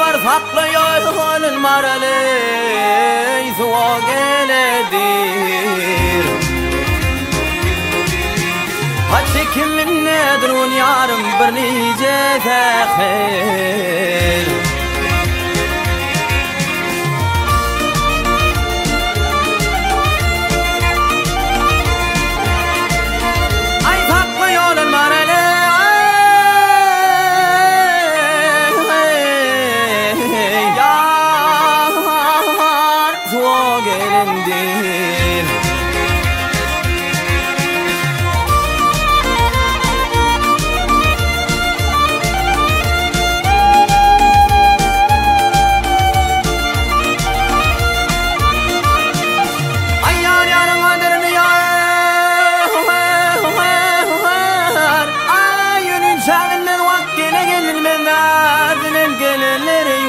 var saklıyor maraley suğa geledir. Haçı kimin nedir on yarım bir nice tehir. Ay saklıyor maraley yar suğa gelendir.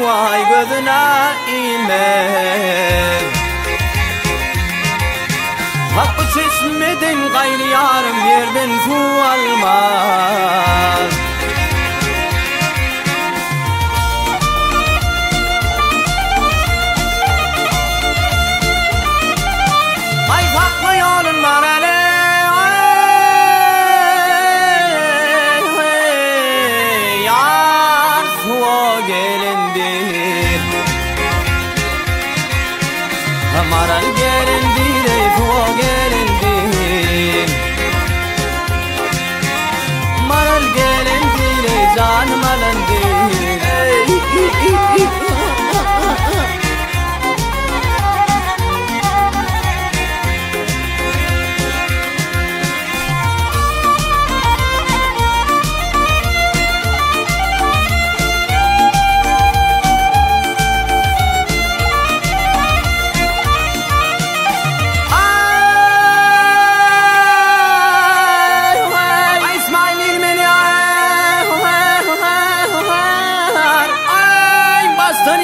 Vay gözüne ilmez Hakkı çeşmedin gayrı yarım yerden su almaz. Ay saklı yolun var hele yar suğa gelendir. Maral gelendir ey suğa gelendir. Maral gelendir ey canım alandir.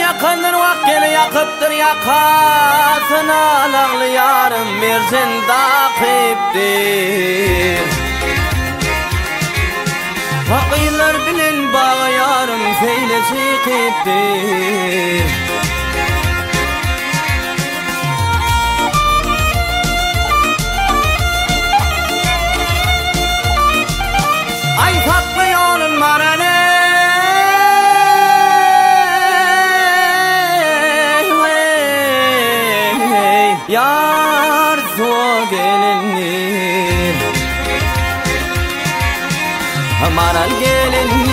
Yakındır vakkeli yakıptır yakasına lağlı yarım bir sen takiptir. Fakirler bilin bağı yarım feylesi kiptir. Ay saklı yolun marane yar suğa gelenir. Maral gelenir